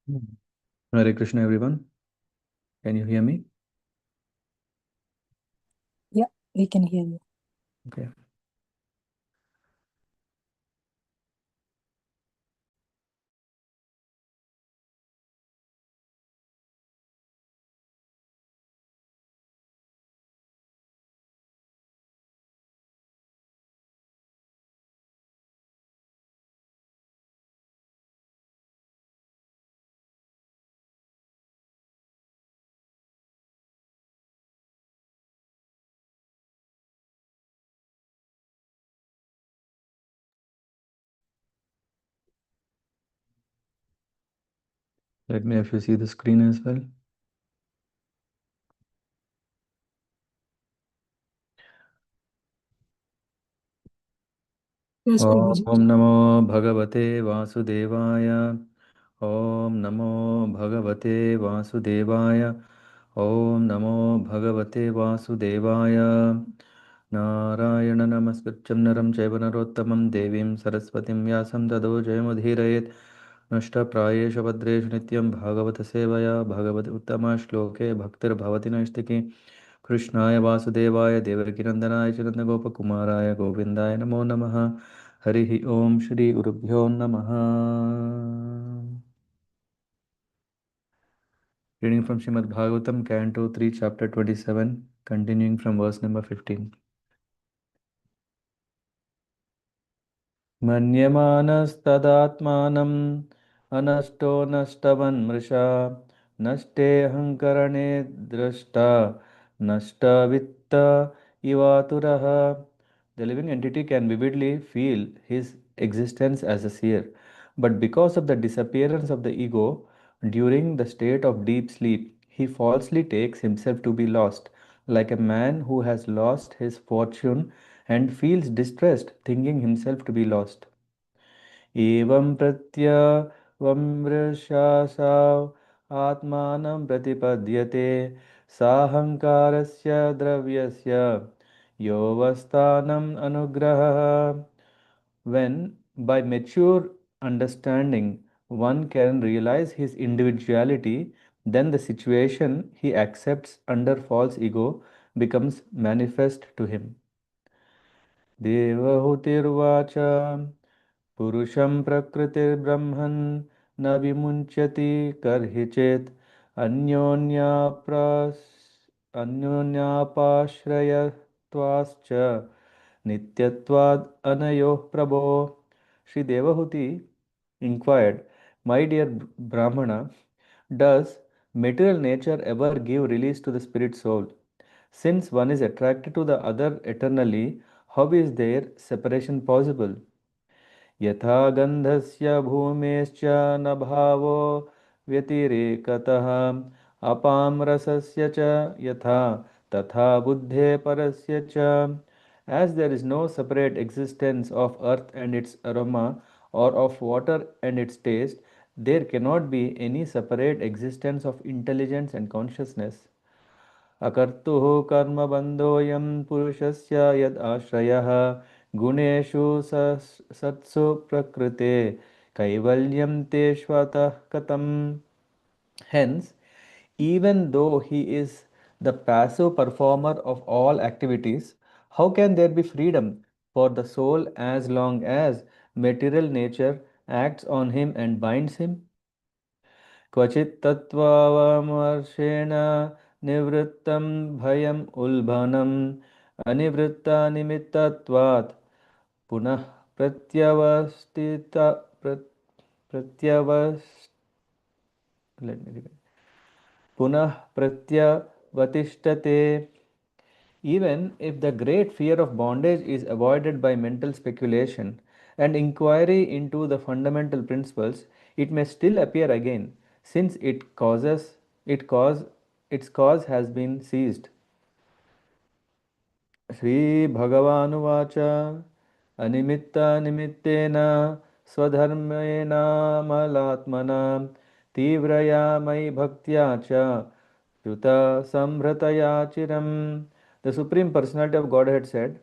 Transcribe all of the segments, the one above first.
Hmm. Hare Krishna, everyone. Can you hear me? Yeah, we can hear you. Okay. Let me if you see the screen as well. Yes, Prabhuji. Om Namo Bhagavate Vasudevaya. Om Namo Bhagavate Vasudevaya. Om Namo Bhagavate Vasudevaya. Narayana Namaskrityam Naram Chaiva Narottamam Devim Saraswatim Vyasam Tado Jayamudhirayet. नष्टप्रायेषु भद्रेषु नित्यं भागवतसेवया भगवति उत्तमश्लोके भक्तिर्भवति नैष्टिकी कृष्णाय वासुदेवाय देवकीनन्दनाय च नन्दगोपकुमाराय गोविन्दाय नमो नमः हरिः ओम श्री गुरुभ्यो नमः. Reading from Srimad Bhagavatam, Canto 3, Chapter 27, continuing from verse number 15. मन्यमानस्तदात्मानम् अनष्टो नष्टवन्मृषा नष्टे अहङ्करणे द्रष्टा नष्टवित्त इवातुरः. The living entity can vividly feel his existence as a seer, but because of the disappearance of the ego during the state of deep sleep, he falsely takes himself to be lost, like a man who has lost his fortune and feels distressed, thinking himself to be lost. एवं प्रत्यवमृषासाव आत्मानं प्रतिपद्यते साहंकारस्य द्रव्यस्य योऽवस्थानम् अनुग्रहः. When, by mature understanding, one can realize his individuality, then the situation he accepts under false ego becomes manifest to him. देवहूतिर्वाच पुरुषं प्रकृतिर्ब्रह्मन् न विमुञ्चति कर्हि चेत् अन्योन्याप्रास् अन्योन्यापाश्रयत्वाश्च नित्यत्वाद् अनयोः प्रभो. Sri Devahuti inquired, my dear Brahmana, does material nature ever give release to the spirit soul? Since one is attracted to the other eternally, how is there separation possible? यथा गन्धस्य भूमेश्च न भावो व्यतिरेकतः अपां रसस्य च यथा तथा बुद्धे परस्य च. As there is no separate existence of earth and its aroma or of water and its taste, there cannot be any separate existence of intelligence and consciousness. अकर्तुः कर्मबन्धोऽयं पुरुषस्य यद् आश्रयः गुणेषु सत्सु प्रकृते कैवल्यं तेष्वतः कथम्. Hence, even though he is the passive performer of all activities, how can there be freedom for the soul as long as material nature acts on him and binds him? क्वचित् तत्त्वावमर्शेण निवृत्तं भयम् उल्बणम् अनिवृत्तनिमित्तत्वात् पुनः प्रत्यवस्थित प्रत्यवस् let me repeat. पुनः प्रत्यवतिष्ठते. Even if the great fear of bondage is avoided by mental speculation and inquiry into the fundamental principles, it may still appear again, since its cause has been seized. श्रीभगवानुवाच अनिमित्तनिमित्तेन स्वधर्मेणामलात्मना तीव्रया मयि भक्त्या च युतसंहृतया चिरम्. The Supreme Personality of Godhead said,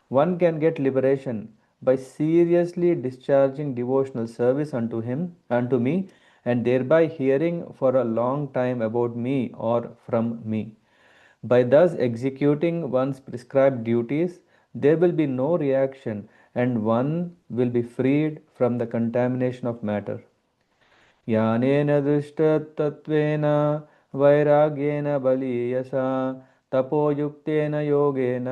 one can get liberation by seriously discharging devotional service unto him, unto me, and thereby hearing for a long time about me or from me. By thus executing one's prescribed duties, there will be no reaction and one will be freed from the contamination of matter. यानेन दृष्टतत्त्वेन वैराग्येन बलीयसा तपोयुक्तेन योगेन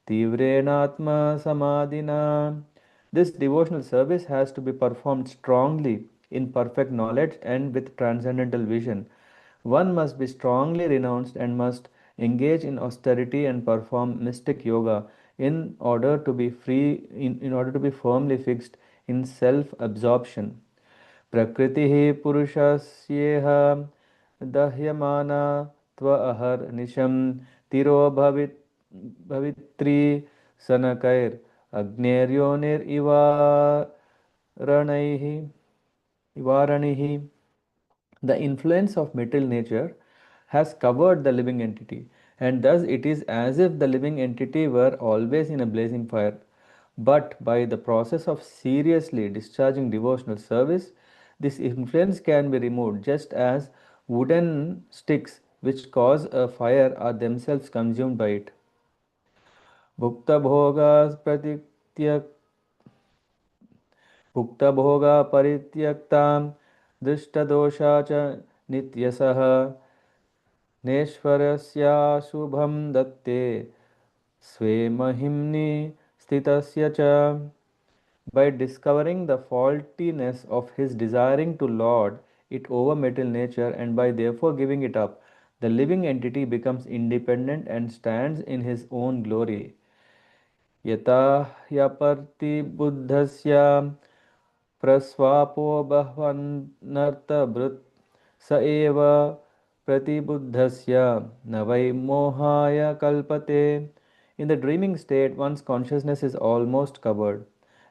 तीव्रेणात्मसमाधिना. This devotional service has to be performed strongly in perfect knowledge and with transcendental vision. One must be strongly renounced and must engage in austerity and perform mystic yoga in order to be free, in order to be firmly fixed in self absorption. प्रकृतिः पुरुषस्येह दह्यमाना त्व अहर्निशं भवित्री सनकैर् इवारणैः. The influence of material nature has covered the living entity, and thus it is as if the living entity were always in a blazing fire. But by the process of seriously discharging devotional service, this influence can be removed, just as wooden sticks which cause a fire are themselves consumed by it. भुक्तभोगाः भुक्तभोगा परित्यक्तां दृष्टदोषा च नित्यसः नेश्वरस्याशुभं दत्ते स्वे महिम्नि स्थितस्य च. By discovering the faultiness of his desiring to lord it over material nature and by therefore giving it up, the living entity becomes independent and stands in his own glory. यथा ह्यपर्तिबुद्धस्य प्रस्वापो बह्वन्नर्थभृत् स एव प्रतिबुद्धस्य न वै मोहाय कल्पते. In the dreaming state, one's consciousness is almost covered,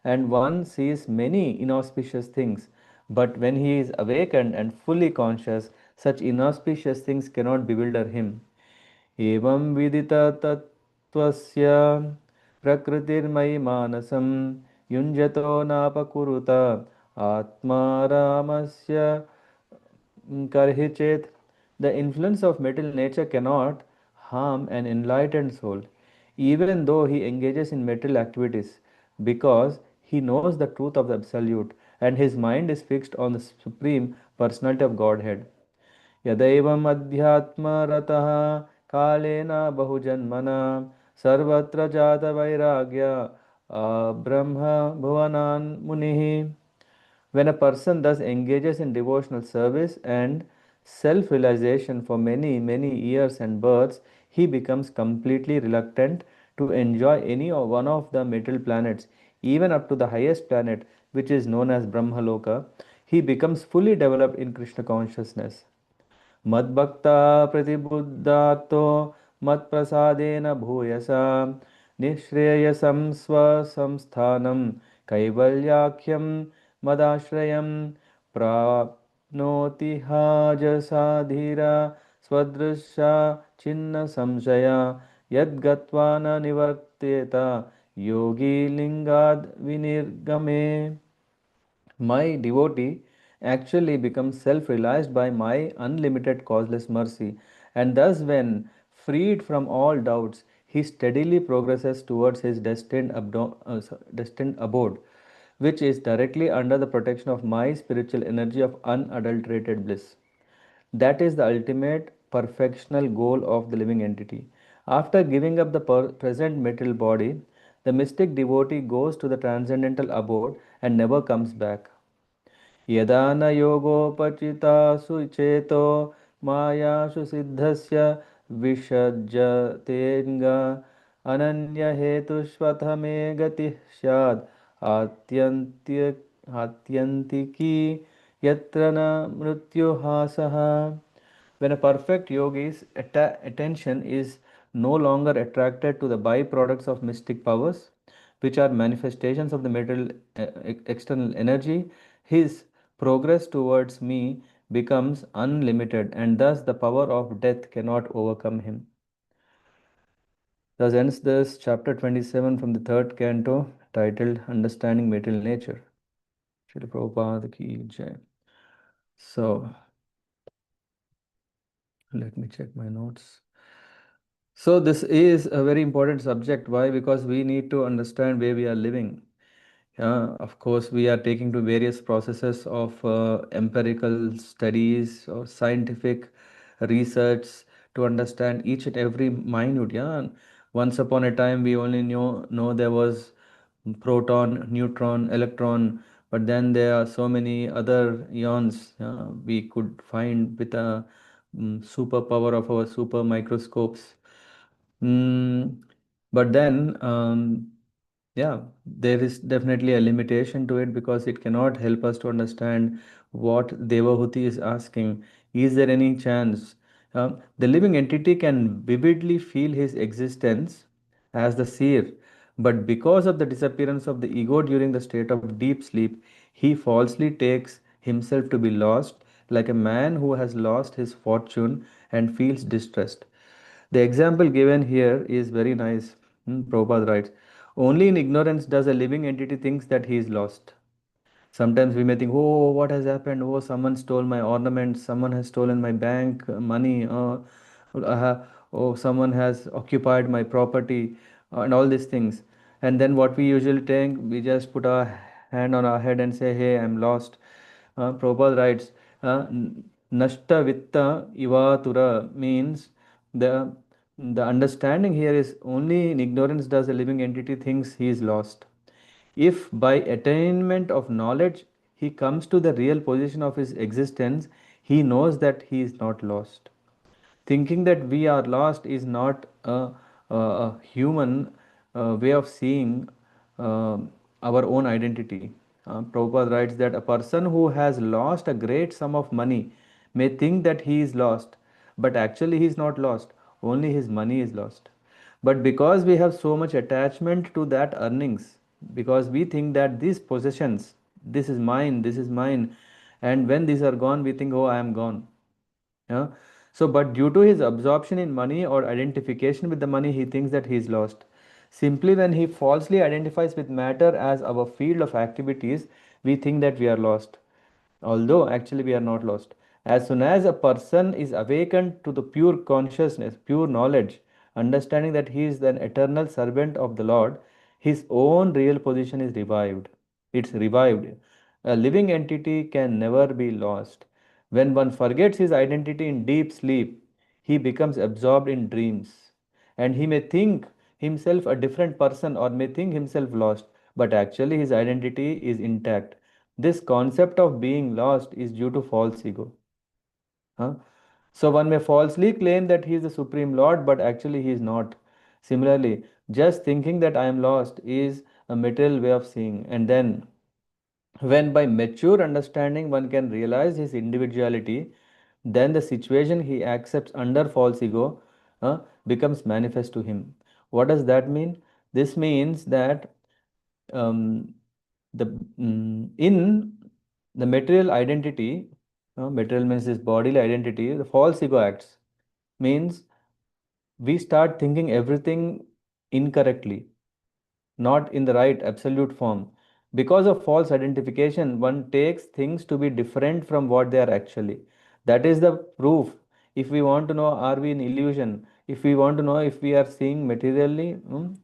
and one sees many inauspicious things. But when he is awakened and fully conscious, such inauspicious things cannot bewilder him. एवं विदिततत्त्वस्य प्रकृतिर्मयि मानसं युञ्जतो नापकुरुत आत्मारामस्य karhi chet. The influence of material nature cannot harm an enlightened soul, even though he engages in material activities, because he knows the truth of the Absolute and his mind is fixed on the Supreme Personality of Godhead. यदैवम् अध्यात्मरतः कालेन बहुजन्मना सर्वत्र जातवैराग्य ब्रह्म भुवनान् मुनिः. When a person thus engages in devotional service and self realization for many, many years and births, he becomes completely reluctant to enjoy any one of the material planets, even up to the highest planet, which is known as Brahmaloka. He becomes fully developed in Krishna consciousness. मद्भक्ता प्रतिबुद्धातो मत्प्रसादेन भूयसा निःश्रेयसं स्वसंस्थानं कैवल्याख्यं मदाश्रयं प्राप्नोति हाजसा धीरा स्वदृशा छिन्न संशया यद्गत्वा न निवर्तेत योगी लिंगाद् विनिर्गमे. My devotee actually becomes self realized by my unlimited causeless mercy, and thus, when freed from all doubts, he steadily progresses towards his destined abode, which is directly under the protection of my spiritual energy of unadulterated bliss. That is the ultimate perfectional goal of the living entity. After giving up the present material body, the mystic devotee goes to the transcendental abode and never comes back. यदा न योगोपचितासु चेतो मायासु सिद्धस्य विसज्जतेऽङ्ग अनन्यहेतुष्वथ मे गतिः स्यात् आत्यन्तिकी यत्र न मृत्युहासः. When a perfect yogi's attention is no longer attracted to the byproducts of mystic powers, which are manifestations of the material external energy, his progress towards me becomes unlimited, and thus the power of death cannot overcome him. Thus ends this chapter 27 from the third canto, titled Understanding Material Nature. Srila Prabhupada ki jai. So let me check my notes. So this is a very important subject. Why? Because we need to understand where we are living. Of course, we are taking to various processes of empirical studies or scientific research to understand each and every minute. Yeah, and once upon a time, we only know there was proton, neutron, electron, but then there are so many other ions we could find with a superpower of our super microscopes. Mm, but then, yeah, there is definitely a limitation to it because it cannot help us to understand what Devahuti is asking. Is there any chance? The living entity can vividly feel his existence as the seer, but because of the disappearance of the ego during the state of deep sleep, he falsely takes himself to be lost, like a man who has lost his fortune and feels distressed. The example given here is very nice. Prabhupada writes, only in ignorance does a living entity thinks that he is lost. Sometimes we may think, oh, what has happened? Oh, someone stole my ornaments, someone has stolen my bank money, oh, someone has occupied my property, and all these things. And then what we usually think, we just put our hand on our head and say, hey, I'm lost. Prabhupada writes, Nashta Vitta Ivatura means the the understanding here is only in ignorance does a living entity thinks he is lost. If by attainment of knowledge he comes to the real position of his existence, he knows that he is not lost. Thinking that we are lost is not a human way of seeing uh, our own identity. Prabhupada writes that a person who has lost a great sum of money may think that he is lost, but actually he is not lost, only his money is lost. But because we have so much attachment to that earnings, because we think that these possessions, this is mine, and when these are gone, we think, oh, I am gone. Yeah. So, but due to his absorption in money or identification with the money, he thinks that he is lost. Simply when he falsely identifies with matter as our field of activities, we think that we are lost, although actually we are not lost. As soon as a person is awakened to the pure consciousness, pure knowledge, understanding that he is an eternal servant of the Lord, his own real position is revived. It's revived. A living entity can never be lost. When one forgets his identity in deep sleep, he becomes absorbed in dreams. And he may think himself a different person or may think himself lost, but actually his identity is intact. This concept of being lost is due to false ego. Huh? So one may falsely claim that he is the Supreme Lord, but actually he is not. Similarly, just thinking that I am lost is a material way of seeing. And then, when by mature understanding one can realize his individuality, then the situation he accepts under false ego becomes manifest to him. What does that mean? This means that um, in the material identity, material means this bodily identity, the false ego acts means we start thinking everything incorrectly, not in the right absolute form. Because of false identification, one takes things to be different from what they are actually. That is the proof. If we want to know, are we in illusion? If we want to know if we are seeing materially,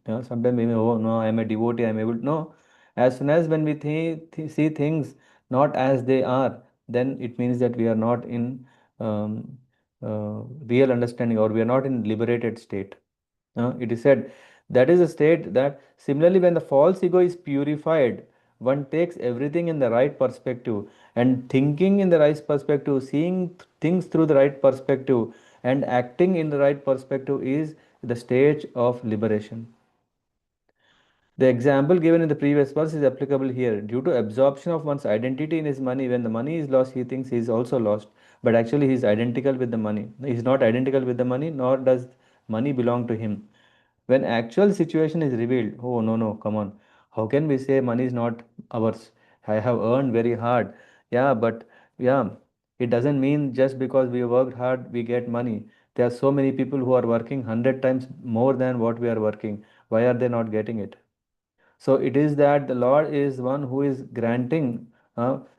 sometimes we may, oh no, I am a devotee, I am able to know. As soon as when we see things not as they are, then it means that we are not in um, real understanding or we are not in liberated state. It is said that is a state that similarly when the false ego is purified, one takes everything in the right perspective and thinking in the right perspective, seeing things through the right perspective and acting in the right perspective is the stage of liberation. The example given in the previous verse is applicable here. Due to absorption of one's identity in his money, when the money is lost, he thinks he is also lost. But actually, he is identical with the money. He is not identical with the money, nor does money belong to him. When actual situation is revealed, oh no, no, come on. How can we say money is not ours? I have earned very hard. Yeah, but yeah, it doesn't mean just because we worked hard, we get money. There are so many people who are working 100 times more than what we are working. Why are they not getting it? So it is that the Lord is one who is granting,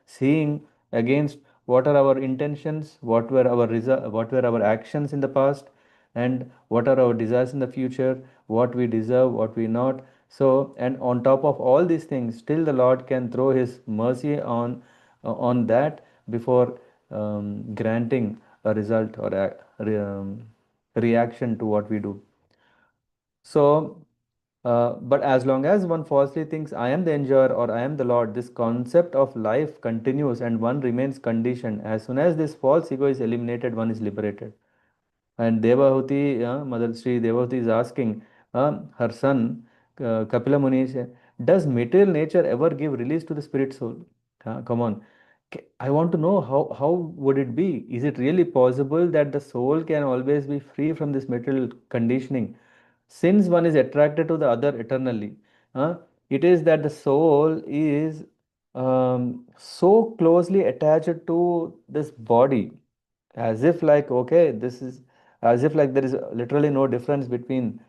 seeing against what are our intentions, what were our actions in the past, and what are our desires in the future, what we deserve, what we not. So, and on top of all these things, still the Lord can throw His mercy on that before granting a result or reaction to what we do. So, but as long as one falsely thinks I am the enjoyer or I am the Lord, this concept of life continues and one remains conditioned. As soon as this false ego is eliminated, one is liberated. And Devahuti, Mother Sri Devahuti is asking her son, Kapila Muni, does material nature ever give release to the spirit soul? Come on. I want to know how would it be? Is it really possible that the soul can always be free from this material conditioning? Since one is attracted to the other eternally, uh, it is that the soul is so closely attached to this body, as if like, okay, this is as if like there is literally no difference between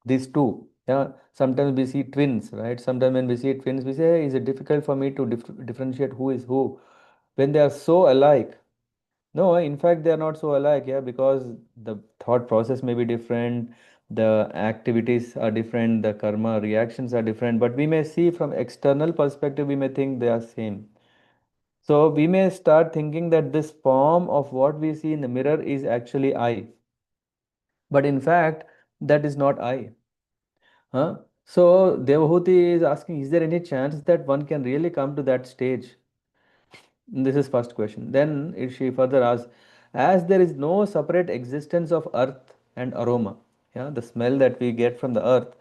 these two. Yeah, sometimes we see twins, right? Sometimes when we see twins, we say, hey, is it difficult for me to differentiate who is who when they are so alike? No, in fact, they are not so alike, yeah, because the thought process may be different, the activities are different, the karma reactions are different, but we may see from external perspective, we may think they are same. So we may start thinking that this form of what we see in the mirror is actually I, but in fact, that is not I. Huh? So Devahuti is asking, is there any chance that one can really come to that stage? This is first question. Then she further asks, as there is no separate existence of earth and aroma, yeah, the smell that we get from the earth.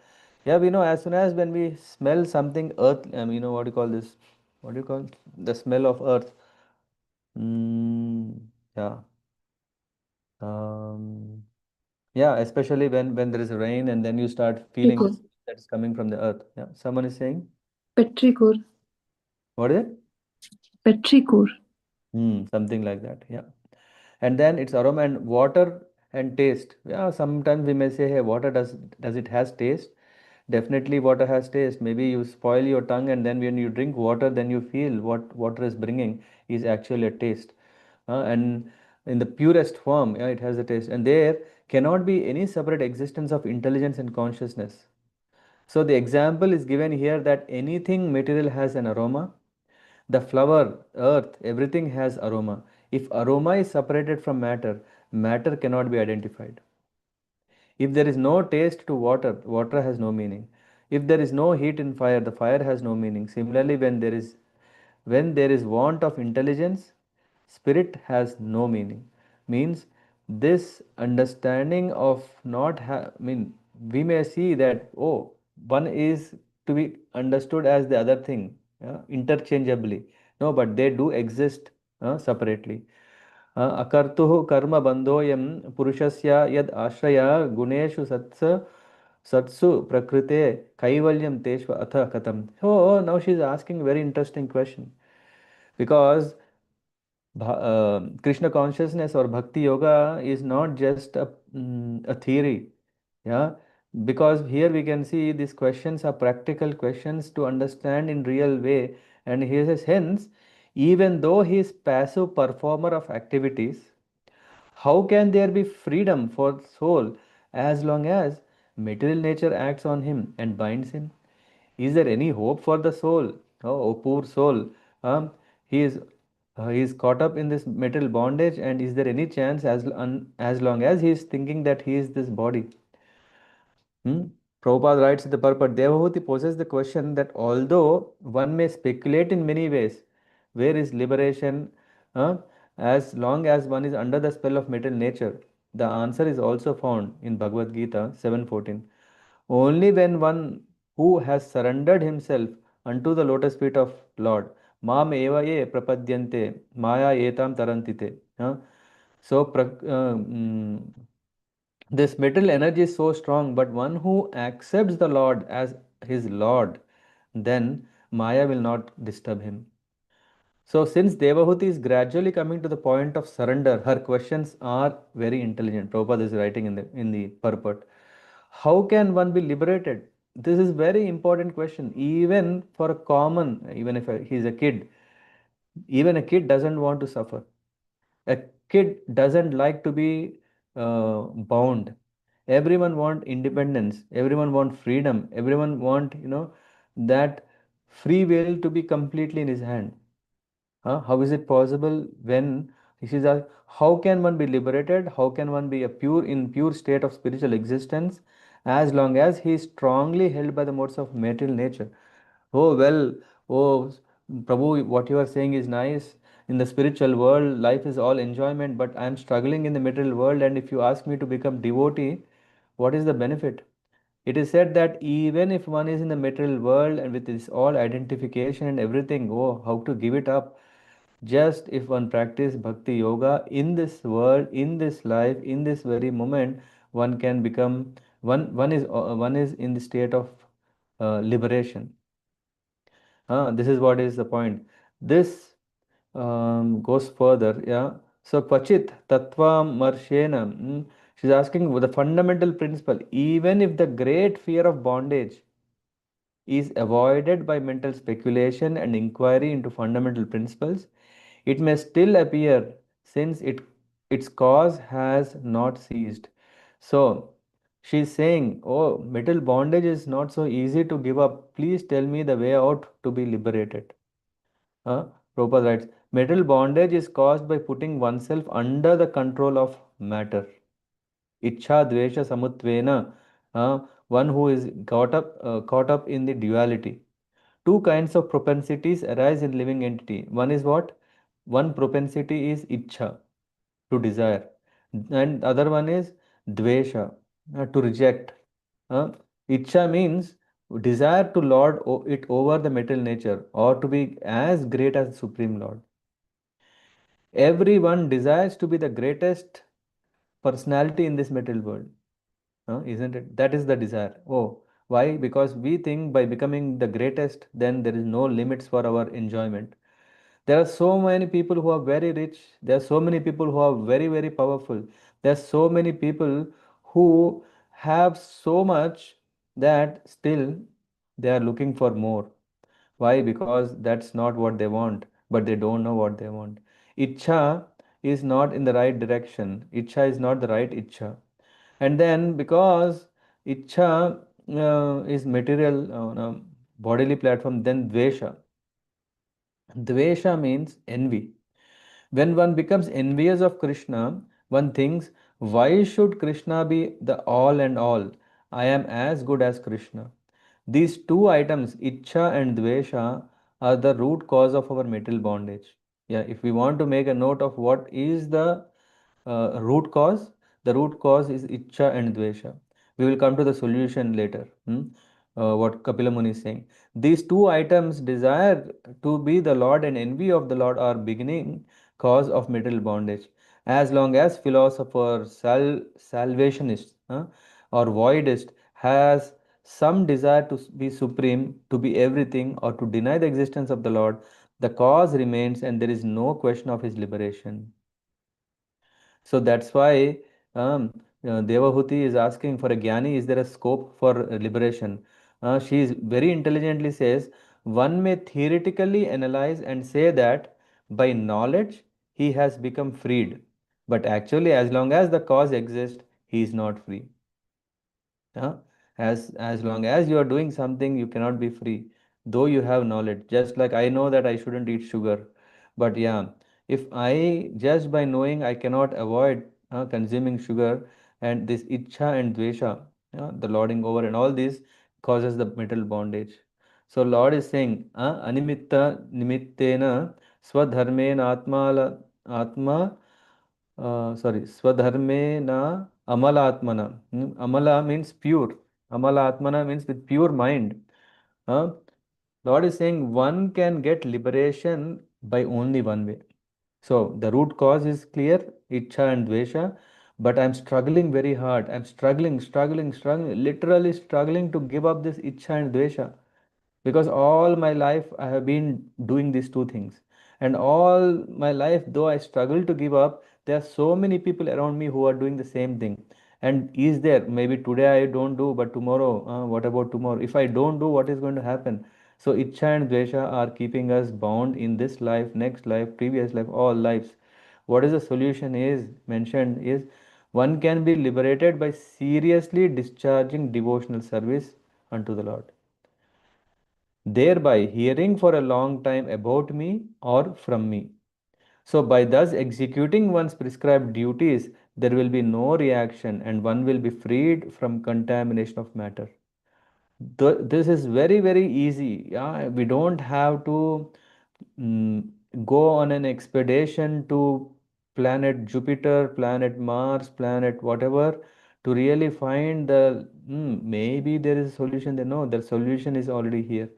Yeah, we know as soon as when we smell something earth, what do you call this? What do you call the smell of earth? Yeah. Um, yeah, especially when there is rain and then you start feeling Petrichor. this that's coming from the earth. Yeah. Someone is saying, Petrichor. what is it? Petrichor. Something like that. Yeah. And then it's aroma and water and taste. Yeah, sometimes we may say, hey, water does it has taste? Definitely water has taste. Maybe you spoil your tongue and then when you drink water, then you feel what water is bringing is actually a taste. And in the purest form, yeah, it has a taste. And there cannot be any separate existence of intelligence and consciousness. So the example is given here that anything material has an aroma. The flower, earth, everything has aroma. If aroma is separated from matter, matter cannot be identified. If there is no taste to water, water has no meaning. If there is no heat in fire, the fire has no meaning. Similarly, when there is want of intelligence, spirit has no meaning. Means this understanding of not I mean, we may see that, oh, one is to be understood as the other thing, interchangeably. No, but they do exist separately. अकर्तुः कर्मबन्धोऽयं पुरुषस्य यद् आश्रय गुणेषु सत्सु प्रकृते कैवल्यं तेषु अथ कथम. So now she is asking very interesting question because Krishna consciousness or Bhakti Yoga is not just a theory. Yeah, because here we can see these questions are practical questions to understand in real way. And he says, hence, even though he is passive performer of activities, how can there be freedom for soul as long as material nature acts on him and binds him? Is there any hope for the soul? Oh, poor soul. Um, he is he is caught up in this material bondage, and is there any chance as long as he is thinking that he is this body? Hmm? Prabhupada writes in the purport, Devahuti poses the question that although one may speculate in many ways, where is liberation, uh, as long as one is under the spell of material nature, the answer is also found in Bhagavad Gita 7:14. Only when one who has surrendered himself unto the lotus feet of Lord, Mam eva ye prapadyante, Maya etam tarantite. So, this material energy is so strong, but one who accepts the Lord as his Lord, then Maya will not disturb him. So, since Devahuti is gradually coming to the point of surrender, her questions are very intelligent. Prabhupada is writing in the purport. How can one be liberated? This is very important question. Even for a common, even if he is a kid, Even a kid doesn't want to suffer. A kid doesn't like to be bound. Everyone want independence. Everyone want freedom. Everyone want, that free will to be completely in his hand. Huh? How is it possible when he says, how can one be liberated? How can one be a pure state of spiritual existence as long as he is strongly held by the modes of material nature? Oh, well, oh, Prabhu, what you are saying is nice. In the spiritual world, life is all enjoyment, but I am struggling in the material world, and if you ask me to become devotee, what is the benefit? It is said that even if one is in the material world and with this all identification and everything, oh, how to give it up? Just if one practice bhakti yoga in this world, in this life, in this very moment, one can become one is in the state of liberation. This is what is the point. This goes further. Yeah. So Kvachit Tattva Marshena. She's asking the fundamental principle. Even if the great fear of bondage is avoided by mental speculation and inquiry into fundamental principles, it may still appear since its cause has not ceased. So she's saying, oh, mental bondage is not so easy to give up. Please tell me the way out to be liberated. Prabhupada writes, mental bondage is caused by putting oneself under the control of matter. Ichha dvesha samutvena, one who is caught up in the duality. Two kinds of propensities arise in living entity. One is what? One propensity is ichha, to desire, and other one is dvesha, to reject. Uh, Ichha means desire to lord it over the material nature or to be as great as the Supreme Lord. Everyone desires to be the greatest personality in this material world, isn't it? That is the desire. Oh, why? Because we think by becoming the greatest, then there is no limits for our enjoyment. There are so many people who are very rich. There are so many people who are very, very powerful. There are so many people who have so much that still they are looking for more. Why? Because that's not what they want, but they don't know what they want. Ichha is not in the right direction. Ichha is not the right ichha. And then because ichha is material on a bodily platform, then dvesha. Dvesha means envy. When one becomes envious of Krishna, one thinks, why should Krishna be the all and all? I am as good as Krishna. These two items, Ichcha and Dvesha, are the root cause of our material bondage. Yeah, if we want to make a note of what is the root cause, the root cause is Ichcha and Dvesha. We will come to the solution later. What Kapila Muni is saying. These two items, desire to be the Lord and envy of the Lord, are beginning cause of material bondage. As long as philosopher, salvationist, or voidist has some desire to be supreme, to be everything, or to deny the existence of the Lord, the cause remains and there is no question of his liberation. So that's why Devahuti is asking for a jnani, is there a scope for liberation? She is very intelligently says, one may theoretically analyze and say that by knowledge he has become freed. But actually, as long as the cause exists, he is not free. Huh? As long as you are doing something, you cannot be free, though you have knowledge. Just like I know that I shouldn't eat sugar, but yeah, if I just by knowing I cannot avoid consuming sugar, and this ichha and dvesha, the lording over and all this causes the mental bondage. So Lord is saying, animitta nimittena swadharmena atma Swadharmena Amalatmana. Amala means pure. Amalatmana means with pure mind. Huh? Lord is saying one can get liberation by only one way. So the root cause is clear, Ichha and Dvesha, but I'm struggling very hard. I'm struggling, literally struggling to give up this Ichha and Dvesha, because all my life I have been doing these two things, and all my life though I struggle to give up, there are so many people around me who are doing the same thing. And is there maybe today I don't do, but tomorrow, what about tomorrow? If I don't do, what is going to happen? So Ichcha and Dvesha are keeping us bound in this life, next life, previous life, all lives. What is the solution is mentioned is one can be liberated by seriously discharging devotional service unto the Lord, thereby hearing for a long time about me or from me. So, by thus executing one's prescribed duties, there will be no reaction and one will be freed from contamination of matter. This is very, very easy. Yeah, we don't have to mm, go on an expedition to planet Jupiter, planet Mars, planet whatever to really find the maybe there is a solution there. No, the solution is already here.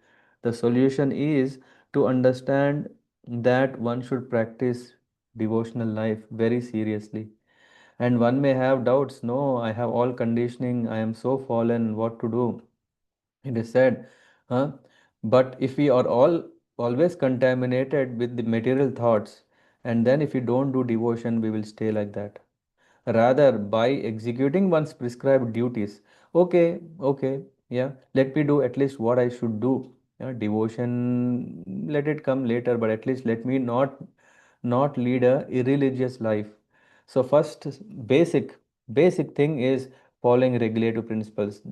The solution is to understand that one should practice devotional life very seriously. And one may have doubts. No, I have all conditioning. I am so fallen. What to do? It is said, huh? But if we are all always contaminated with the material thoughts, and then if we don't do devotion, we will stay like that. Rather, by executing one's prescribed duties, okay, yeah, let me do at least what I should do. Yeah, devotion, let it come later, but at least let me not lead a irreligious life. So first basic thing is following regulative principles.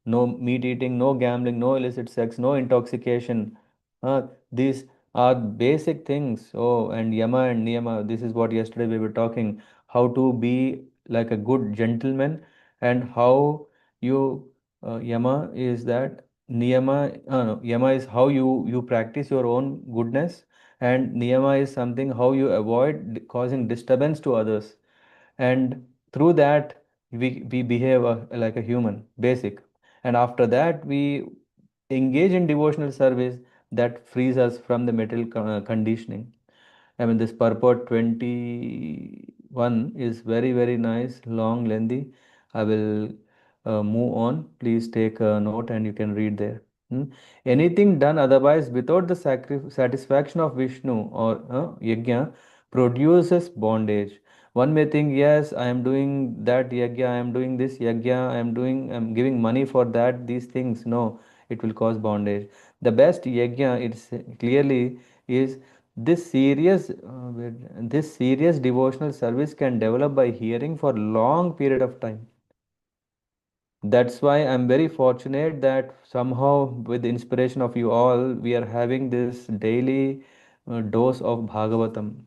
No meat eating, no gambling, no illicit sex, no intoxication. These are basic things. Oh, and yama and niyama. This is what yesterday we were talking. How to be like a good gentleman, and how you yama is that niyama. No, yama is how you practice your own goodness, and niyama is something how you avoid causing disturbance to others, and through that we behave like a human basic, and after that we engage in devotional service that frees us from the material conditioning. I mean, this purport 21 is very, very nice, long, lengthy. I will move on. Please take a note and you can read there. Hmm? Anything done otherwise without the satisfaction of Vishnu or yajna produces bondage. One may think, yes, I am doing that yajna, I am doing this yajna, I'm giving money for that, these things. No, it will cause bondage. The best yajna, it's clearly is this serious devotional service can develop by hearing for long period of time. That's why I'm very fortunate that somehow with the inspiration of you all, we are having this daily dose of Bhagavatam.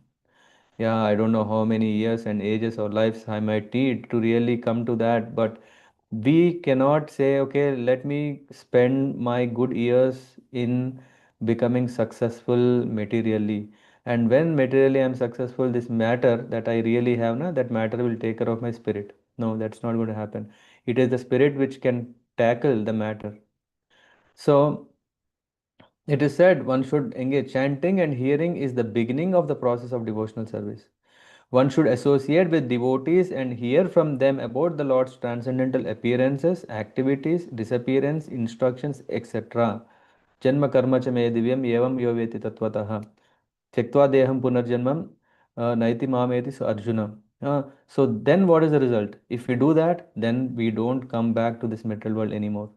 Yeah, I don't know how many years and ages or lives I might need to really come to that, but we cannot say, okay, let me spend my good years in becoming successful materially. And when materially I'm successful, this matter that I really have, na, that matter will take care of my spirit. No, that's not going to happen. It is the spirit which can tackle the matter. So it is said one should engage. Chanting and hearing is the beginning of the process of devotional service. One should associate with devotees and hear from them about the Lord's transcendental appearances, activities, disappearance, instructions, etc. Janma karma cha me divyam evam yoveti tattvataha. Tyaktva deham punarjanmam naiti mameti so Arjuna. So then what is the result? If we do that, then we don't come back to this material world anymore.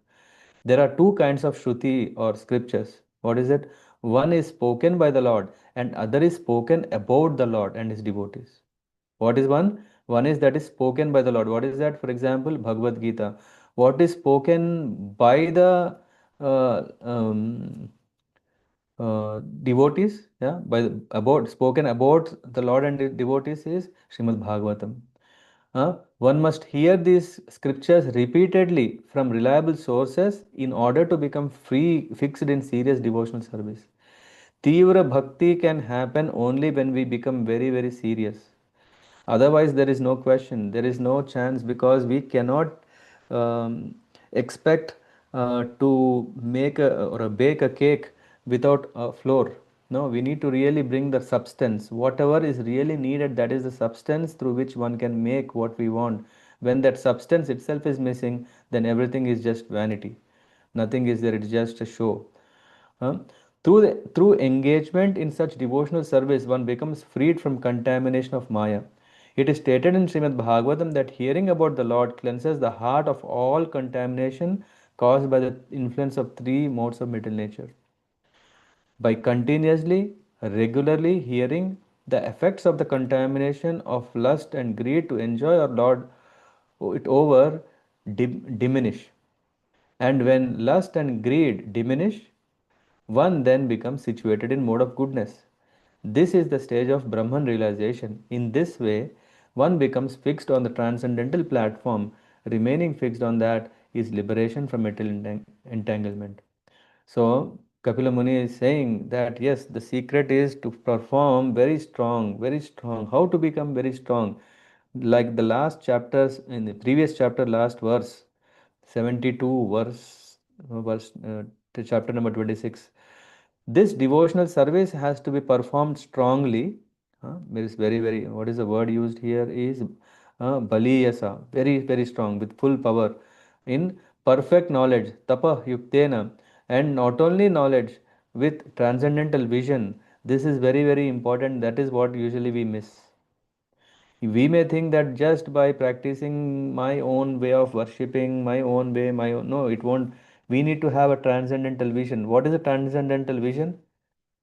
There are two kinds of Shruti or scriptures. What is it? One is spoken by the Lord, and other is spoken about the Lord and his devotees. What is one? One is that is spoken by the Lord. What is that? For example, Bhagavad Gita. What is spoken by the uh, um, devotees? Yeah, about spoken about the Lord and the devotees is Srimad Bhagavatam. One must hear these scriptures repeatedly from reliable sources in order to become free, fixed in serious devotional service. Tivra bhakti can happen only when we become very, very serious. Otherwise, there is no question. There is no chance because we cannot expect to make or bake a cake without a flour. No, we need to really bring the substance. Whatever is really needed, that is the substance through which one can make what we want. When that substance itself is missing, then everything is just vanity. Nothing is there, it's just a show. Huh? Through engagement in such devotional service, one becomes freed from contamination of Maya. It is stated in Srimad Bhagavatam that hearing about the Lord cleanses the heart of all contamination caused by the influence of three modes of material nature. by continuously, regularly hearing the effects of the contamination of lust and greed to enjoy our Lord it over diminish. And when lust and greed diminish, one then becomes situated in mode of goodness. This is the stage of Brahman realization. In this way, one becomes fixed on the transcendental platform. Remaining fixed on that is liberation from material entanglement. So, Kapila Muni is saying that yes, the secret is to perform very strong, very strong. How to become very strong? Like the last chapters in the previous chapter, last verse, 72 to chapter number 26. This devotional service has to be performed strongly. There is very, very, what is the word used here is baliyasa, very, very strong, with full power, in perfect knowledge, tapa yuktena, and not only knowledge, with transcendental vision. This is very, very important. That is what usually we miss. We may think that just by practicing my own way of worshipping, my own way, my own, no, it won't. We need to have a transcendental vision. What is a transcendental vision?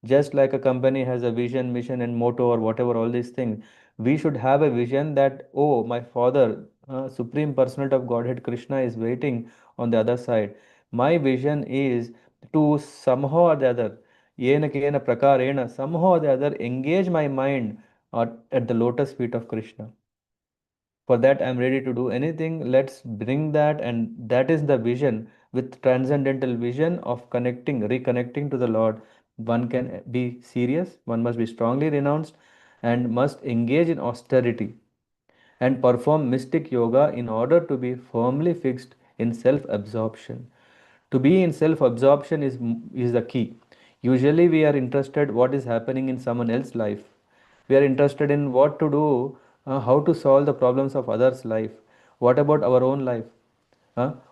Just like a company has a vision, mission, and motto, or whatever, all these things, we should have a vision that, oh, my Father, Supreme Personality of Godhead Krishna, is waiting on the other side. My vision is to somehow or the other, yena kena prakarena, somehow or the other, engage my mind at the lotus feet of Krishna. For that, I'm ready to do anything. Let's bring that, and that is the vision. With transcendental vision of connecting, reconnecting to the Lord, one can be serious, one must be strongly renounced, and must engage in austerity and perform mystic yoga in order to be firmly fixed in self absorption. To be in self absorption is the key. Usually we are interested what is happening in someone else's life. We are interested in what to do, how to solve the problems of others life. What about our own life?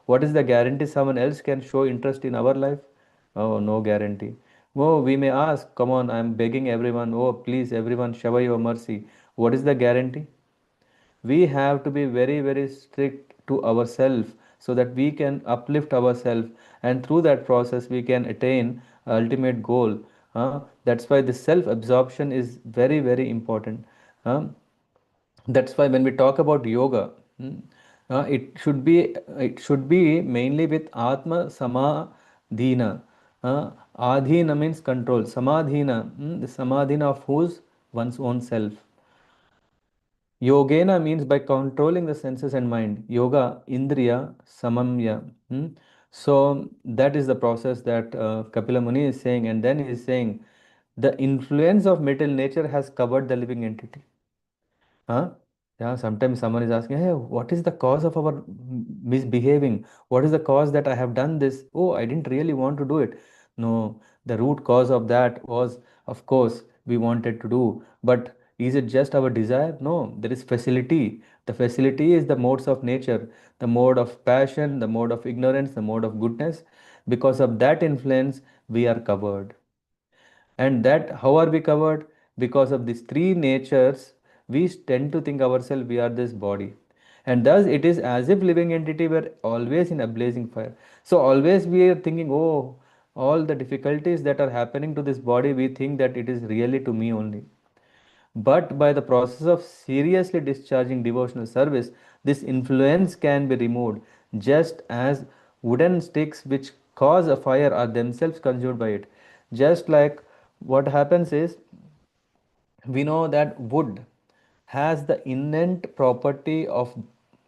What is the guarantee someone else can show interest in our life? Oh, no guarantee. Oh, we may ask, come on, I'm begging everyone, oh, please, everyone, shower your mercy. What is the guarantee? We have to be very, very strict to ourselves so that we can uplift ourselves, and through that process we can attain ultimate goal. That's why the self absorption is very, very important. Uh, that's why when we talk about yoga, it should be mainly with atma samadhina. Adhina means control, samadhina, the samadhina of whose? One's own self. Yogena means by controlling the senses and mind. Yoga, Indriya, Samamya. So that is the process that Kapila Muni is saying, and then he is saying the influence of material nature has covered the living entity. Huh? Yeah, sometimes someone is asking, hey, what is the cause of our misbehaving? What is the cause that I have done this? Oh, I didn't really want to do it. No, the root cause of that was, of course, we wanted to do. But is it just our desire? No, there is facility. The facility is the modes of nature, the mode of passion, the mode of ignorance, the mode of goodness. Because of that influence, we are covered. And that, how are we covered? Because of these three natures, we tend to think ourselves we are this body. And thus it is as if living entity were always in a blazing fire. So always we are thinking, oh, all the difficulties that are happening to this body, we think that it is really to me only. But by the process of seriously discharging devotional service, this influence can be removed, just as wooden sticks which cause a fire are themselves consumed by it. Just like what happens is, we know that wood has the innate property of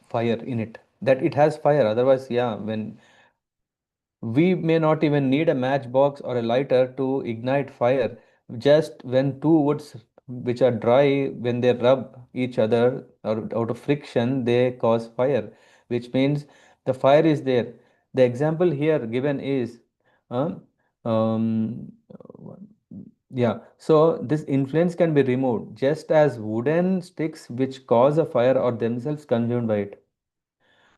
fire in it, that it has fire. Otherwise, yeah, when we may not even need a matchbox or a lighter to ignite fire. Just when two woods which are dry, when they rub each other or out of friction, they cause fire, which means the fire is there. The example here given is, uh, um, yeah, so this influence can be removed just as wooden sticks which cause a fire are themselves consumed by it.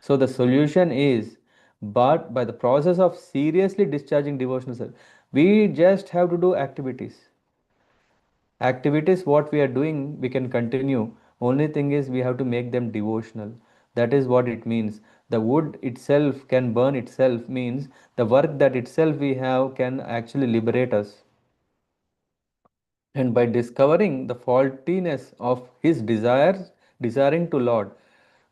So the solution is, but by the process of seriously discharging devotional service, we just have to do activities. Activities, what we are doing, we can continue. Only thing is, we have to make them devotional. That is what it means. The wood itself can burn itself, means the work that itself we have can actually liberate us. And by discovering the faultiness of his desires, desiring to Lord,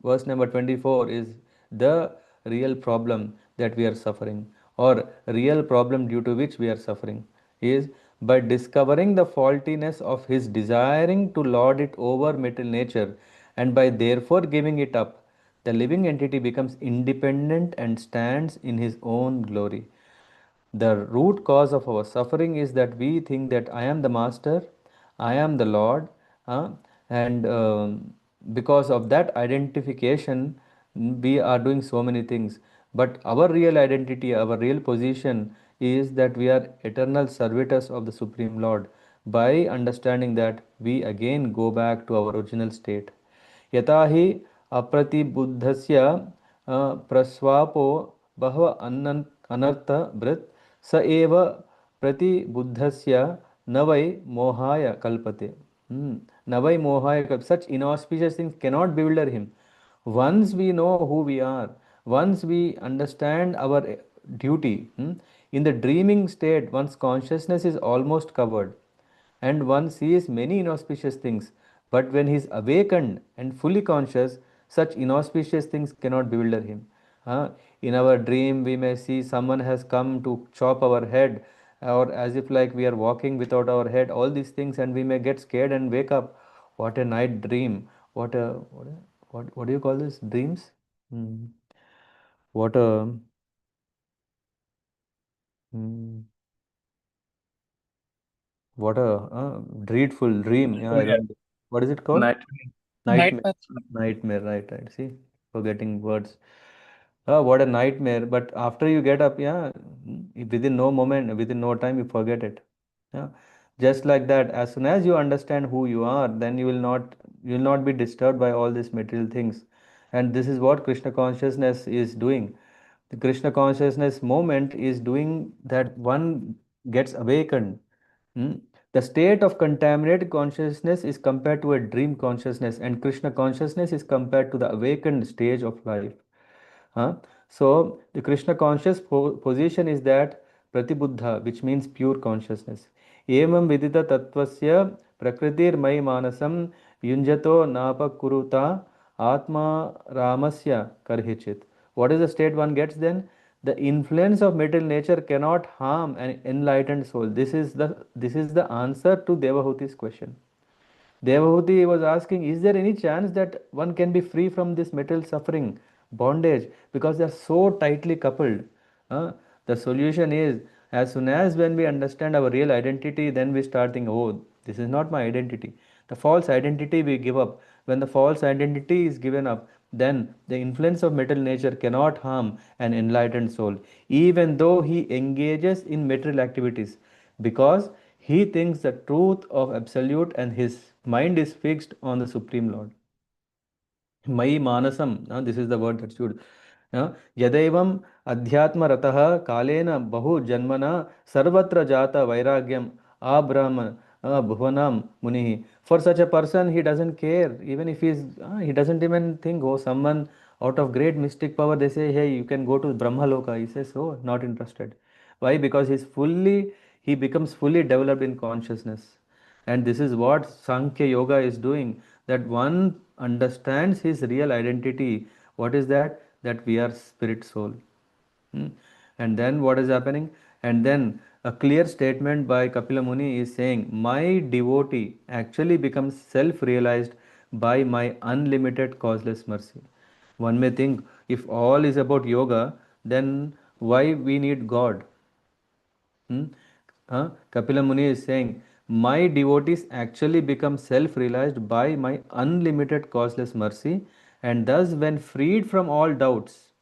verse number 24 is the real problem that we are suffering, or real problem due to which we are suffering, is by discovering the faultiness of his desiring to lord it over material nature, and by therefore giving it up, the living entity becomes independent and stands in his own glory. The root cause of our suffering is that we think that I am the master, I am the Lord, and because of that identification, we are doing so many things. But our real identity, our real position is that we are eternal servitors of the Supreme Lord. By understanding that, we again go back to our original state. यथा हि अप्रतिबुद्धस्य प्रस्वापो बहव अनर्थभृत् स एव प्रतिबुद्धस्य न वै मोहाय कल्पते. न वै मोहाय कल्पते. Such inauspicious things cannot bewilder him. Once we know who we are, once we understand our duty, in the dreaming state, one's consciousness is almost covered and one sees many inauspicious things. But when he is awakened and fully conscious, such inauspicious things cannot bewilder him. In our dream, we may see someone has come to chop our head, or as if like we are walking without our head, all these things, and we may get scared and wake up. What a night dream! What do you call this? Dreams? Hmm. What a hmm, what a dreadful dream. Yeah, Oh I yeah, don't. What is it called? nightmare. Nightmare. Nightmare. Nightmare, right. See, forgetting words. Oh, what a nightmare. But after you get up, yeah, within no moment, within no time, you forget it. Yeah. Just like that, as soon as you understand who you are, then you will not be disturbed by all these material things. And this is what Krishna consciousness is doing. The Krishna consciousness moment is doing that one gets awakened. Hmm? The state of contaminated consciousness is compared to a dream consciousness, and Krishna consciousness is compared to the awakened stage of life. Huh? So the Krishna conscious position is that Pratibuddha, which means pure consciousness. Evam vidita tattvasya prakritir mai manasam yunjato napakuruta atma ramasya karhichit. What is the state one gets then? The influence of material nature cannot harm an enlightened soul. This is the answer to Devahuti's question. Devahuti was asking, is there any chance that one can be free from this material suffering, bondage, because they are so tightly coupled? Huh? The solution is, as soon as when we understand our real identity, then we start thinking, oh, this is not my identity. The false identity we give up. When the false identity is given up, then the influence of material nature cannot harm an enlightened soul, even though he engages in material activities, because he thinks the truth of absolute and his mind is fixed on the Supreme Lord. Mai manasam, this is the word that should. Yadevam adhyatma kalena bahu janmana sarvatra jata vairagyam abrahman bhuvanam munihi. For such a person, he doesn't care. Even if he doesn't even think, oh, someone out of great mystic power, they say, hey, you can go to Brahma Loka. He says, oh, not interested. Why? Because he becomes fully developed in consciousness. And this is what Sankhya Yoga is doing, that one understands his real identity. What is that? That we are spirit soul. Hmm. And then what is happening? And then a clear statement by Kapila Muni is saying, my devotee actually becomes self realized by my unlimited causeless mercy. One may think, if all is about yoga, then why we need God? Hmm? Kapila Muni is saying, my devotees actually become self realized by my unlimited causeless mercy, and thus, when freed from all doubts,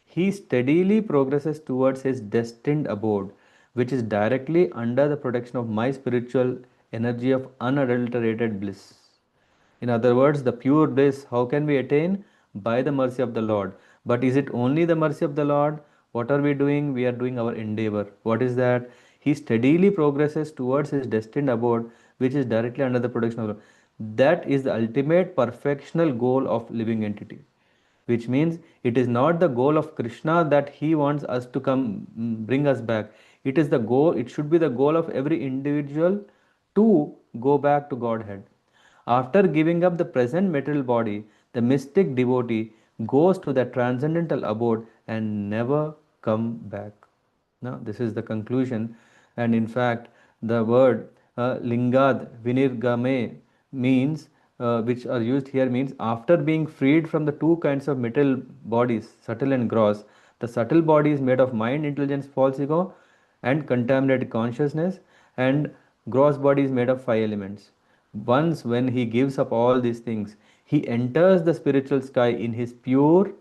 he steadily progresses towards his destined abode, which is directly under the protection of my spiritual energy of unadulterated bliss. In other words, the pure bliss, how can we attain? By the mercy of the Lord. But is it only the mercy of the Lord? What are we doing? We are doing our endeavor. What is that? He steadily progresses towards his destined abode, which is directly under the protection of the Lord. That is the ultimate perfectional goal of living entity, which means it is not the goal of Krishna that he wants us to come bring us back. It is the goal, it should be the goal of every individual to go back to Godhead. After giving up the present material body, the mystic devotee goes to the transcendental abode and never come back. Now, this is the conclusion, and in fact, the word lingad vinirgame means, which are used here, means after being freed from the two kinds of material bodies, subtle and gross. The subtle body is made of mind, intelligence, false ego, and contaminated consciousness, and gross body is made of five elements. Once, when he gives up all these things, he enters the spiritual sky in his pure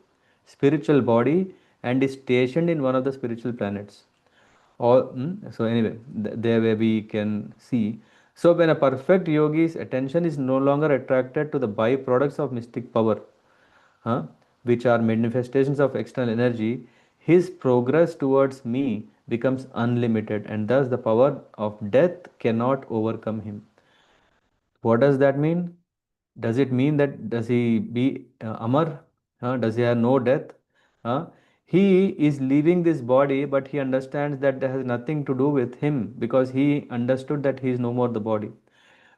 spiritual body and is stationed in one of the spiritual planets. So anyway, there where we can see. So when a perfect yogi's attention is no longer attracted to the byproducts of mystic power, huh, which are manifestations of external energy, his progress towards me becomes unlimited, and thus the power of death cannot overcome him. What does that mean? Does it mean that does he be Amar? Does he have no death? He is leaving this body, but he understands that that has nothing to do with him because he understood that he is no more the body.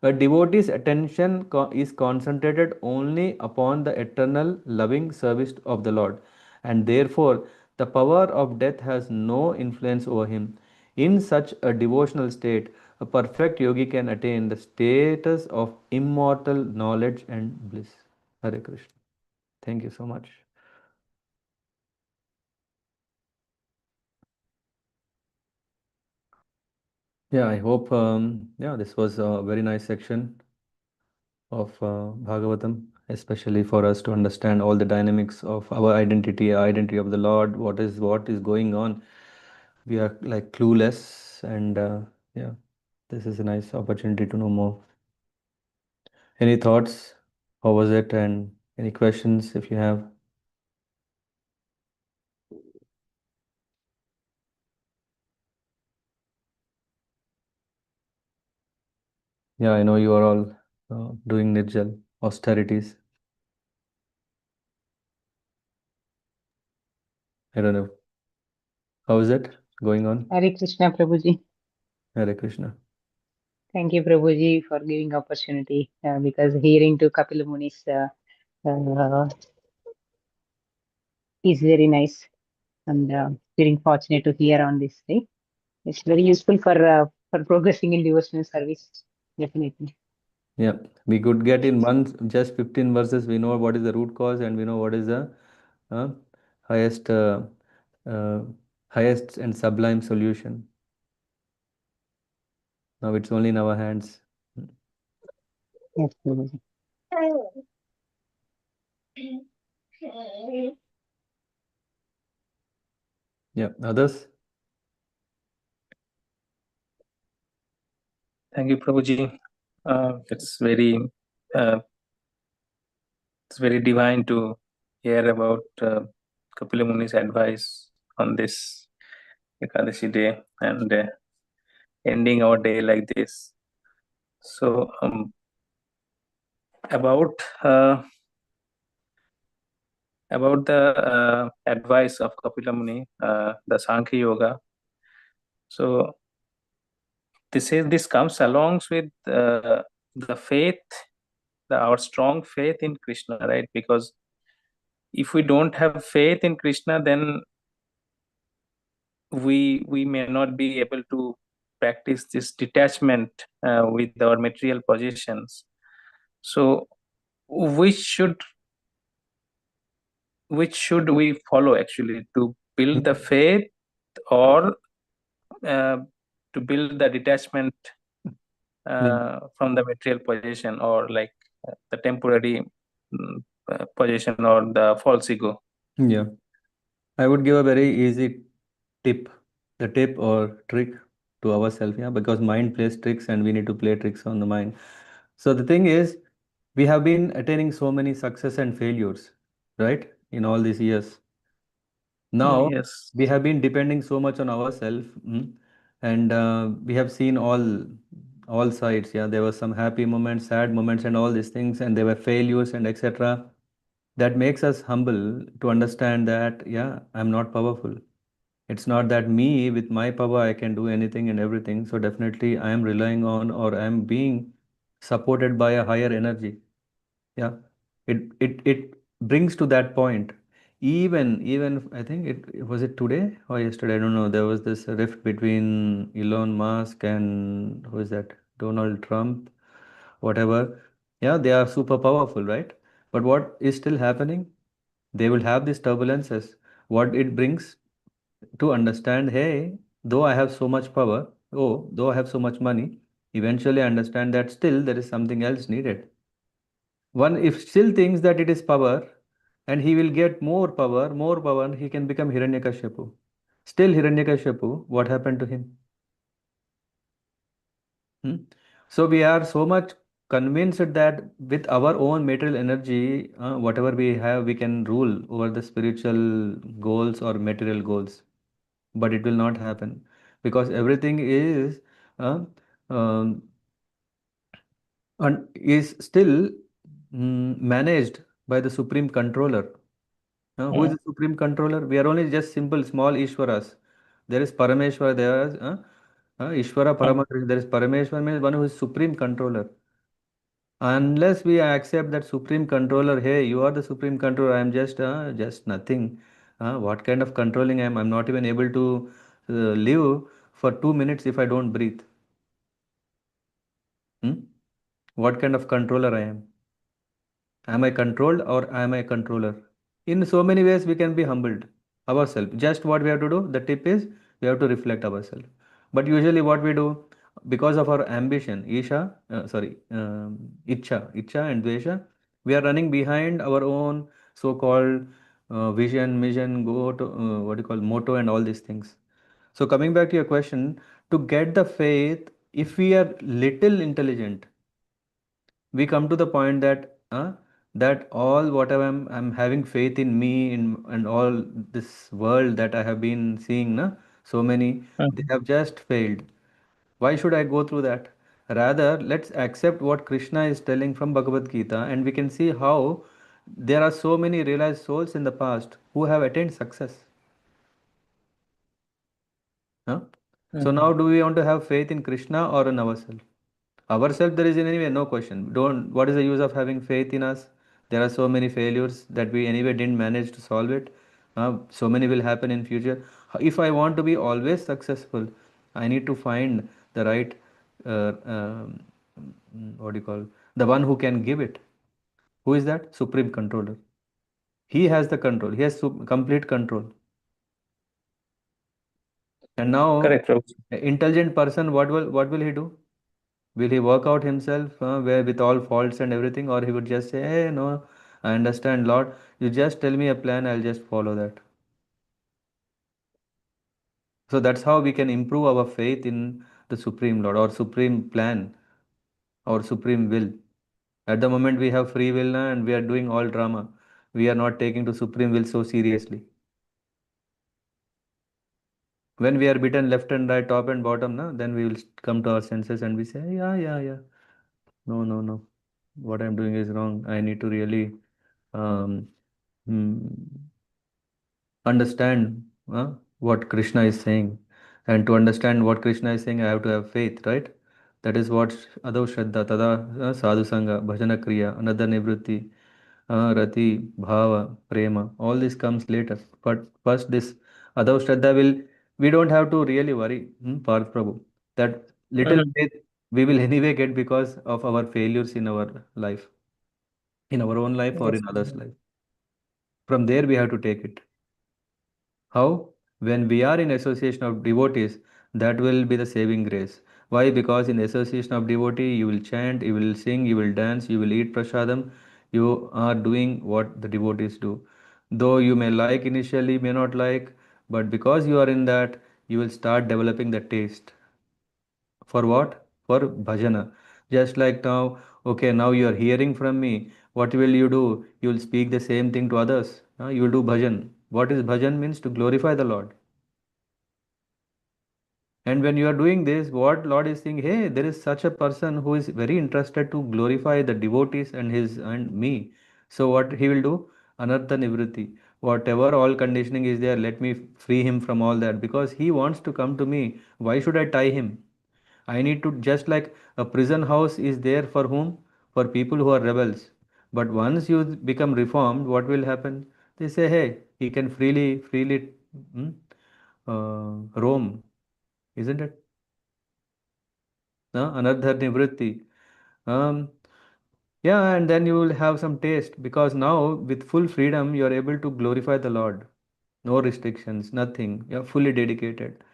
A devotee's attention is concentrated only upon the eternal loving service of the Lord, and therefore the power of death has no influence over him. In such a devotional state, a perfect yogi can attain the status of immortal knowledge and bliss. Hare Krishna. Thank you so much. Yeah, I hope, yeah, this was a very nice section of Bhagavatam, especially for us to understand all the dynamics of our identity of the Lord, what is going on. We are like clueless, and yeah, this is a nice opportunity to know more. Any thoughts? How was it? And any questions if you have? Yeah, I know you are all doing nirjal austerities. I don't know. How is it going on? Hare Krishna, Prabhuji. Hare Krishna. Thank you, Prabhuji, for giving opportunity because hearing to Kapila Muni's is very nice and feeling fortunate to hear on this day. It's very useful for progressing in devotional service, definitely. Yeah, we could get in just 15 verses. We know what is the root cause and we know what is the uh, highest, uh, highest and sublime solution. Now it's only in our hands. Yes, Prabhuji. Yeah, others? Thank you, Prabhuji. It's very uh, it's very divine to hear about Kapila Muni's advice on this Ekadashi day and ending our day like this. So about uh, about the advice of Kapila Muni, the Sankhya Yoga. So this comes along with the faith, our strong faith in Krishna, right? Because if we don't have faith in Krishna, then we may not be able to practice this detachment with our material possessions. So which should we follow actually, to build the faith or uh, to build the detachment Yeah. from the material possession, or like the temporary possession or the false ego? Yeah. I would give a very easy tip, the tip or trick to ourselves, yeah, because mind plays tricks and we need to play tricks on the mind. So the thing is, we have been attaining so many success and failures, right, in all these years. Now Yes. we have been depending so much on ourselves, and we have seen all sides. Yeah, there were some happy moments, sad moments, and all these things, and there were failures and etc. That makes us humble to understand that yeah, I'm not powerful. It's not that me with my power I can do anything and everything. So definitely I am relying on, or I am being supported by a higher energy. Yeah, it brings to that point. Even I think it was it today or yesterday. I don't know. There was this rift between Elon Musk and who is that? Donald Trump, whatever. Yeah, they are super powerful, right? But what is still happening? They will have these turbulences. What it brings to understand, hey, though I have so much power, oh, though I have so much money, eventually I understand that still there is something else needed. One, if still thinks that it is power and he will get more power, he can become Hiranyakashipu. Still Hiranyakashipu, what happened to him? Hmm? So we are so much convinced that with our own material energy, whatever we have, we can rule over the spiritual goals or material goals. But it will not happen because everything is uh, um, is still managed by the Supreme Controller. Who is Mm. the Supreme Controller? We are only just simple small Ishwaras. There is Parameshwar, there is Ishvara Mm. Paramakrisha. There is Parameshwar means one who is Supreme Controller. Unless we accept that Supreme Controller, hey, you are the Supreme Controller, I am just nothing. What kind of controlling I am? I'm not even able to live for 2 minutes if I don't breathe. Hmm? What kind of controller I am? Am I controlled or am I a controller? In so many ways, we can be humbled ourselves. Just what we have to do, the tip is we have to reflect ourselves. But usually, what we do, because of our ambition, Icha and Dvesha, we are running behind our own so-called vision, mission, go to what do you call motto, and all these things. So, coming back to your question, to get the faith, if we are little intelligent, we come to the point that that all whatever I'm having faith in me in and all this world that I have been seeing so many they Mm. have just failed. Why should I go through that? Rather, let's accept what Krishna is telling from Bhagavad Gita, and we can see how there are so many realized souls in the past who have attained success. Huh? So Mm. now, do we want to have faith in Krishna or in ourselves? Ourselves, there is in anyway no question. Don't. What is the use of having faith in us? There are so many failures that we anyway didn't manage to solve it. So many will happen in future. If I want to be always successful, I need to find the right, what do you call, the one who can give it. Who is that? Supreme controller. He has the control. He has complete control. And now, Correct, Prabhu. intelligent person, what will he do? Will he work out himself where with all faults and everything, or he would just say, "Hey, no, I understand, Lord. You just tell me a plan, I'll just follow that." So that's how we can improve our faith in the Supreme Lord or Supreme Plan or Supreme Will. At the moment, we have free will and we are doing all drama. We are not taking to Supreme Will so seriously. When we are bitten left and right, top and bottom, then we will come to our senses and we say, "Yeah, yeah, yeah. No, no, no. What I'm doing is wrong. I need to really." Um, Hmm, understand what Krishna is saying. And to understand what Krishna is saying, I have to have faith, right? That is what Adav Shraddha, Tada Sadhu Sangha, Bhajana Kriya, another Nivritti, Rati, Bhava, Prema, all this comes later. But first, this Adav Shraddha will, we don't have to really worry, Parth Prabhu, that little Mm. faith we will anyway get because of our failures in our life, in our own life or Yes. in others' life. From there, we have to take it. How? When we are in association of devotees, that will be the saving grace. Why? Because in association of devotee, you will chant, you will sing, you will dance, you will eat prasadam. You are doing what the devotees do. Though you may like initially, may not like, but because you are in that, you will start developing the taste. For what? For bhajana. Just like now, okay, now you are hearing from me. What will you do? You will speak the same thing to others. You will do bhajan. What is bhajan means to glorify the Lord. And when you are doing this, what Lord is saying, hey, there is such a person who is very interested to glorify the devotees and his and me. So what he will do? Anartha nivritti. whatever all conditioning is there, let me free him from all that, because he wants to come to me. Why should I tie him? I need to, just like a prison house is there for whom? For people who are rebels. But once you become reformed, what will happen? They say, hey, he can freely hmm, roam, isn't it? Another nivritti. Um, yeah, and then you will have some taste, because now with full freedom you are able to glorify the Lord. No restrictions, nothing. You're fully dedicated.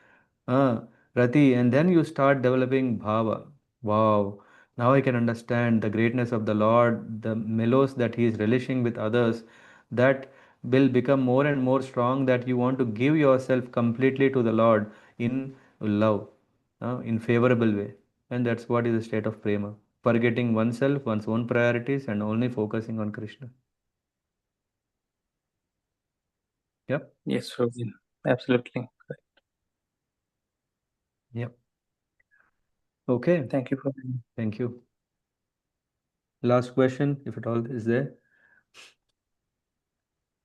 Ah, Rati, and then you start developing bhava. Wow, now I can understand the greatness of the Lord, the mellows that He is relishing with others, that will become more and more strong, that you want to give yourself completely to the Lord in love, in favorable way. And that's what is the state of prema. Forgetting oneself, one's own priorities, and only focusing on Krishna. Yep. Yes, Prabhuji. Absolutely. Yep. Okay. Thank you, Prabhuji. Thank you. Last question, if it all is there.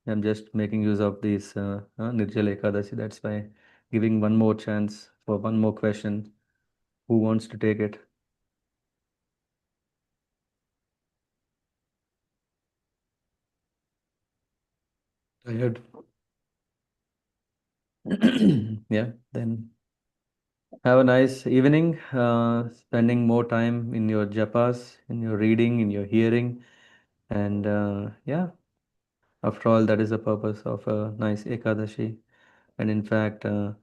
I'm just making use of this Nirjala Ekadashi. That's why giving one more chance for one more question. Who wants to take it? I heard. Yeah, then have a nice evening. Spending more time in your japas, in your reading, in your hearing. And yeah, after all, that is the purpose of a nice Ekadashi. And in fact, on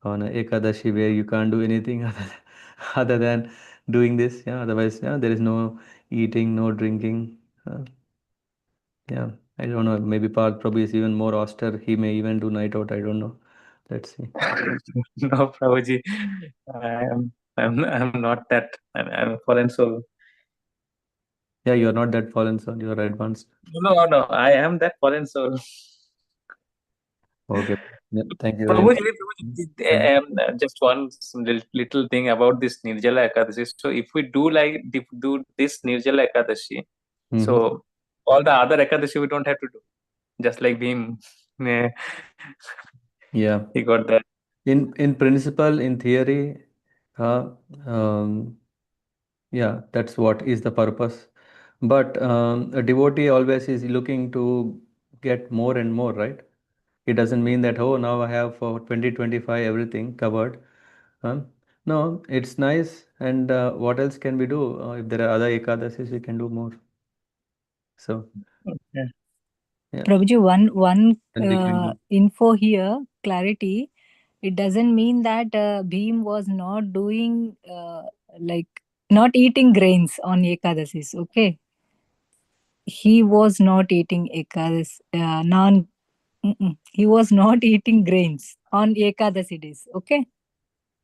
a Ekadashi where you can't do anything other than doing this, yeah, otherwise, yeah, there is no eating, no drinking. Uh, yeah, I don't know. Maybe Parth Prabhu is even more austere. He may even do night out. I don't know. Let's see. No, Prabhuji. I'm not that. I'm a fallen soul. Yeah, you are not that fallen soul. You are advanced. No, no, I am that fallen soul. Okay. Yeah, thank you very much. Mm. Prabhuji, just one little thing about this Nirjala Ekadashi. So if we do this Nirjala Ekadashi, Mhm. so all the other Ekadashi we don't have to do. Just like Bhim, eh, Yeah. he got that. In principle, in theory, uh, um, yeah, that's what is the purpose. But a devotee always is looking to get more and more, right? It doesn't mean that, oh, now I have for 2025 everything covered. Huh? No, it's nice. And what else can we do? If there are other Ekadasis, we can do more. So, Okay. yeah, Prabhuji, one then we can do. info here, clarity. It doesn't mean that Bhim was not doing like not eating grains on Ekadasis. Okay, he was not eating Ekadas non. He was not eating grains on Ekadasi days. Okay,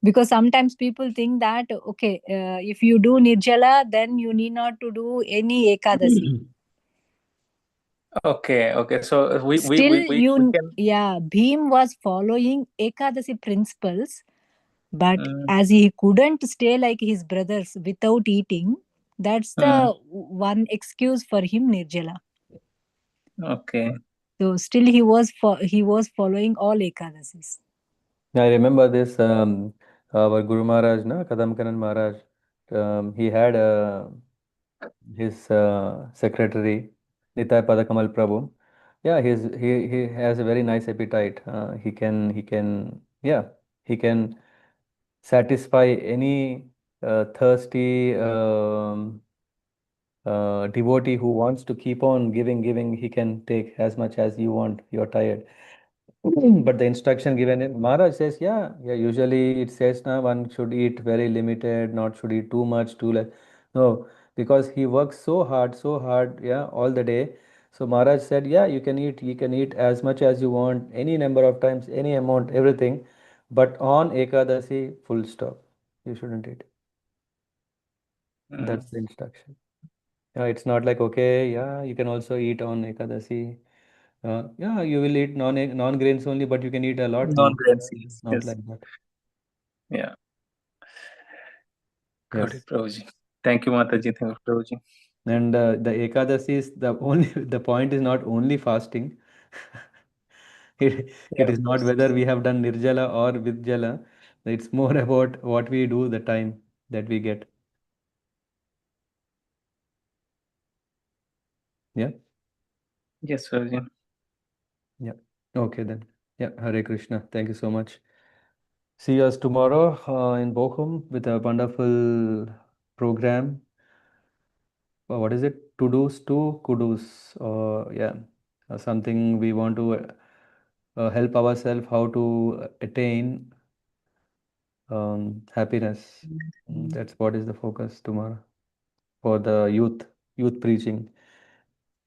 because sometimes people think that okay, if you do Nirjala, then you need not to do any Ekadasi. Okay. So Still, we can. Bhim was following Ekadasi principles, but Mm, as he couldn't stay like his brothers without eating, that's mm, the one excuse for him, Nirjala. okay. So still he was following all Ekadasis. I remember this, our Guru Maharaj, na, Kadam Kanan Maharaj, he had his secretary, Nitai Padakamal Prabhu. Yeah, he has a very nice appetite. He can satisfy any thirsty devotee who wants to keep on giving. He can take as much as you want. You're tired. But the instruction given in Maharaj says, yeah, usually it says now one should eat very limited, not should eat too much, too less. No, because he works so hard, yeah, all the day. So Maharaj said, yeah, you can eat as much as you want, any number of times, any amount, everything. But on Ekadasi, full stop. You shouldn't eat. Mm, That's the instruction. Yeah, it's not like, okay, yeah, you can also eat on Ekadasi. Yeah, you will eat non grains only, but you can eat a lot more. non-grain seeds. Not Yes. like that. Yeah. Got Yes. it, Prabhuji. Thank you, Mataji. Thank you, Prabhuji. And the Ekadasi is the only, the point is not only fasting. It is not whether we have done nirjala or with jala. It's more about what we do, the time that we get. Yeah. Yes, Guruji. Yeah. Okay then. Yeah. Hare Krishna. Thank you so much. See us tomorrow in Bochum with a wonderful program. What is it? To do's to kudos. Yeah. Something we want to help ourselves how to attain happiness. That's what is the focus tomorrow for the youth preaching.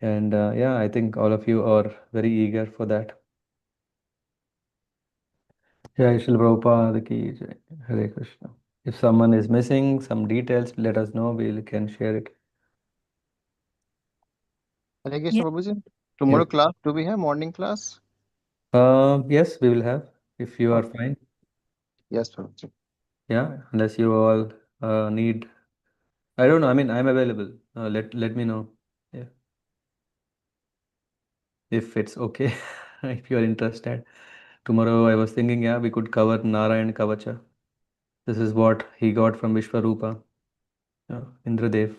And yeah, I think all of you are very eager for that. Jai Shri Prabhupada ki jai. Hare Krishna. If someone is missing some details, let us know. We can share it. Hare Krishna, Yeah. Prabhuji. Tomorrow Yes. class, do we have morning class? Yes, we will have if you are Okay. fine. Yes, Prabhuji. Yeah, unless you all need. I don't know. I mean, I'm available. Let me know. Yeah, if it's okay. If you are interested. Tomorrow, I was thinking, yeah, we could cover Narayan Kavacha. This is what he got from Vishwarupa, Indradev.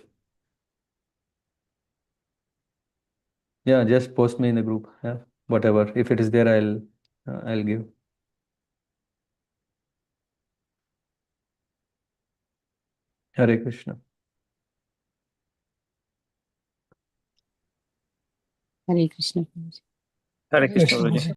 Yeah, just post me in the group. Yeah, whatever. If it is there, I'll give. Hare Krishna. Hare Krishna. Hare Krishna, Guruji.